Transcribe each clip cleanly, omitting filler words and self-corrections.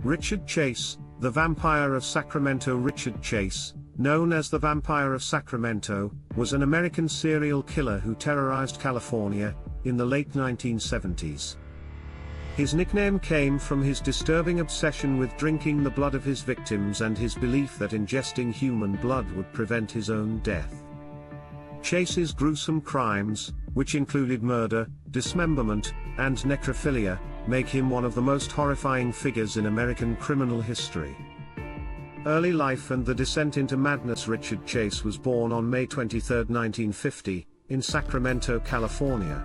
Richard Chase, the Vampire of Sacramento. Richard Chase, known as the Vampire of Sacramento, was an American serial killer who terrorized California in the late 1970s. His nickname came from his disturbing obsession with drinking the blood of his victims and his belief that ingesting human blood would prevent his own death. Chase's gruesome crimes, which included murder, dismemberment, and necrophilia, make him one of the most horrifying figures in American criminal history. Early life and the descent into madness. Richard Chase was born on May 23, 1950, in Sacramento, California.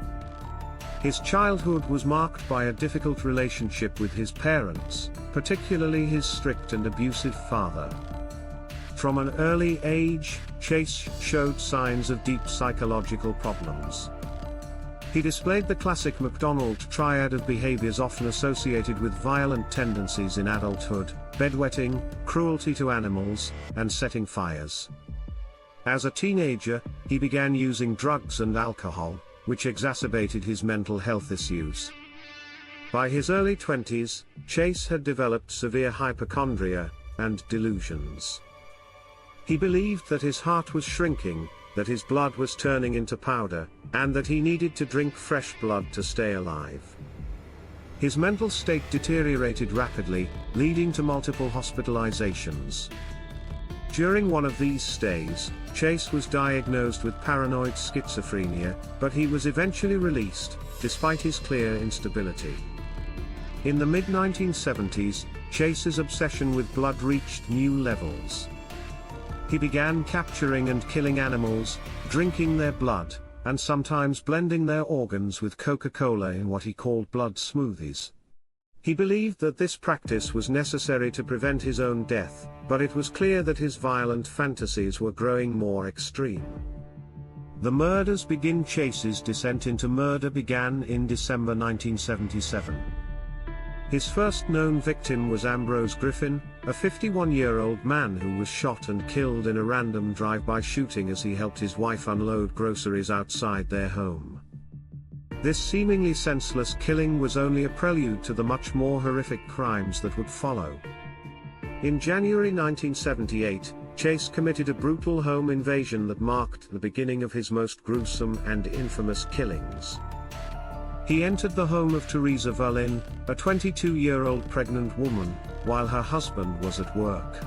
His childhood was marked by a difficult relationship with his parents, particularly his strict and abusive father. From an early age, Chase showed signs of deep psychological problems. He displayed the classic McDonald triad of behaviors often associated with violent tendencies in adulthood: bedwetting, cruelty to animals, and setting fires. As a teenager, he began using drugs and alcohol, which exacerbated his mental health issues. By his early 20s, Chase had developed severe hypochondria and delusions. He believed that his heart was shrinking, that his blood was turning into powder, and that he needed to drink fresh blood to stay alive. His mental state deteriorated rapidly, leading to multiple hospitalizations. During one of these stays, Chase was diagnosed with paranoid schizophrenia, but he was eventually released, despite his clear instability. In the mid-1970s, Chase's obsession with blood reached new levels. He began capturing and killing animals, drinking their blood, and sometimes blending their organs with Coca-Cola in what he called blood smoothies. He believed that this practice was necessary to prevent his own death, but it was clear that his violent fantasies were growing more extreme. The murders begin. Chase's descent into murder began in December 1977. His first known victim was Ambrose Griffin, a 51-year-old man who was shot and killed in a random drive-by shooting as he helped his wife unload groceries outside their home. This seemingly senseless killing was only a prelude to the much more horrific crimes that would follow. In January 1978, Chase committed a brutal home invasion that marked the beginning of his most gruesome and infamous killings. He entered the home of Teresa Verlin, a 22-year-old pregnant woman, while her husband was at work.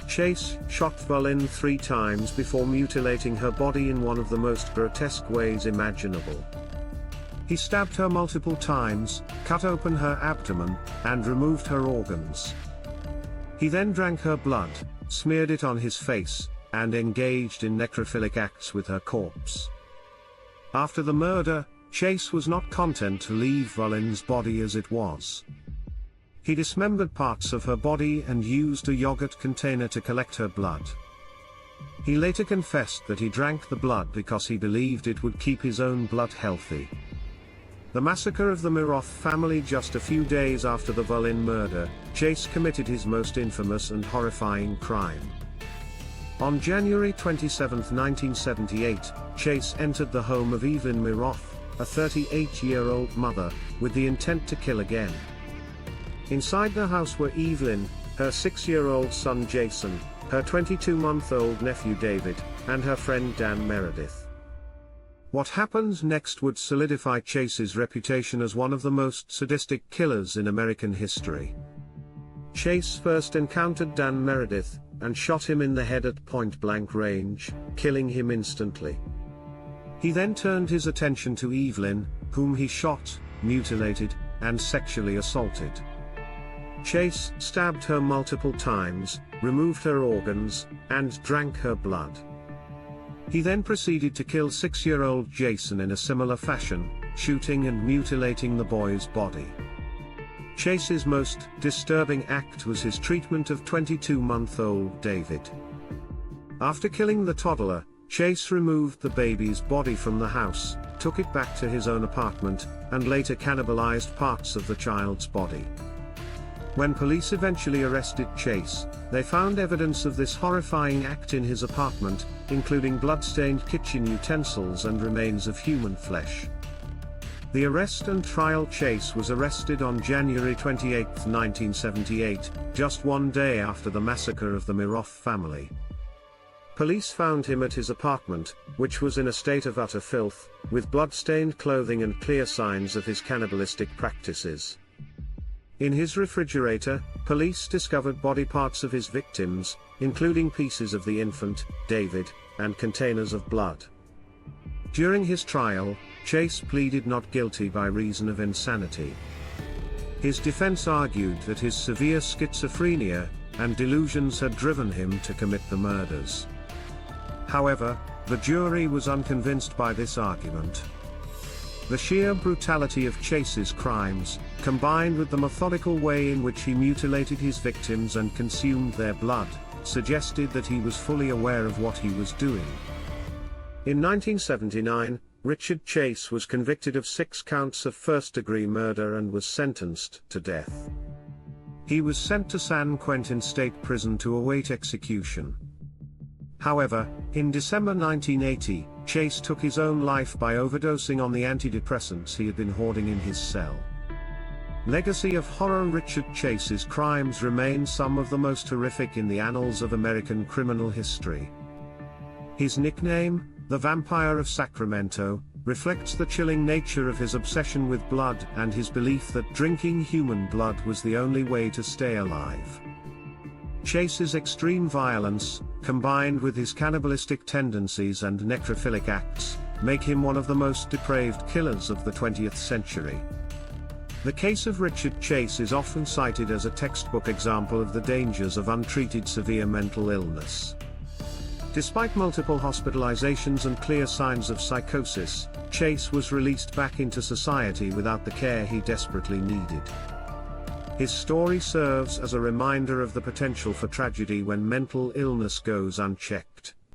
Chase shot Verlin 3 times before mutilating her body in one of the most grotesque ways imaginable. He stabbed her multiple times, cut open her abdomen, and removed her organs. He then drank her blood, smeared it on his face, and engaged in necrophilic acts with her corpse. After the murder, Chase was not content to leave Verlin's body as it was. He dismembered parts of her body and used a yogurt container to collect her blood. He later confessed that he drank the blood because he believed it would keep his own blood healthy. The massacre of the Miroth family. Just a few days after the Verlin murder, Chase committed his most infamous and horrifying crime. On January 27, 1978, Chase entered the home of Evelyn Miroth, a 38-year-old mother, with the intent to kill again. Inside the house were Evelyn, her 6-year-old son Jason, her 22-month-old nephew David, and her friend Dan Meredith. What happened next would solidify Chase's reputation as one of the most sadistic killers in American history. Chase first encountered Dan Meredith, and shot him in the head at point-blank range, killing him instantly. He then turned his attention to Evelyn, whom he shot, mutilated, and sexually assaulted. Chase stabbed her multiple times, removed her organs, and drank her blood. He then proceeded to kill 6-year-old Jason in a similar fashion, shooting and mutilating the boy's body. Chase's most disturbing act was his treatment of 22-month-old David. After killing the toddler, Chase removed the baby's body from the house, took it back to his own apartment, and later cannibalized parts of the child's body. When police eventually arrested Chase, they found evidence of this horrifying act in his apartment, including blood-stained kitchen utensils and remains of human flesh. The arrest and trial. Chase was arrested on January 28, 1978, just one day after the massacre of the Miroff family. Police found him at his apartment, which was in a state of utter filth, with blood-stained clothing and clear signs of his cannibalistic practices. In his refrigerator, police discovered body parts of his victims, including pieces of the infant, David, and containers of blood. During his trial, Chase pleaded not guilty by reason of insanity. His defense argued that his severe schizophrenia and delusions had driven him to commit the murders. However, the jury was unconvinced by this argument. The sheer brutality of Chase's crimes, combined with the methodical way in which he mutilated his victims and consumed their blood, suggested that he was fully aware of what he was doing. In 1979, Richard Chase was convicted of 6 counts of first-degree murder and was sentenced to death. He was sent to San Quentin State Prison to await execution. However, in December 1980, Chase took his own life by overdosing on the antidepressants he had been hoarding in his cell. Legacy of horror. Richard Chase's crimes remain some of the most horrific in the annals of American criminal history. His nickname, the Vampire of Sacramento, reflects the chilling nature of his obsession with blood and his belief that drinking human blood was the only way to stay alive. Chase's extreme violence, combined with his cannibalistic tendencies and necrophilic acts, make him one of the most depraved killers of the 20th century. The case of Richard Chase is often cited as a textbook example of the dangers of untreated severe mental illness. Despite multiple hospitalizations and clear signs of psychosis, Chase was released back into society without the care he desperately needed. His story serves as a reminder of the potential for tragedy when mental illness goes unchecked.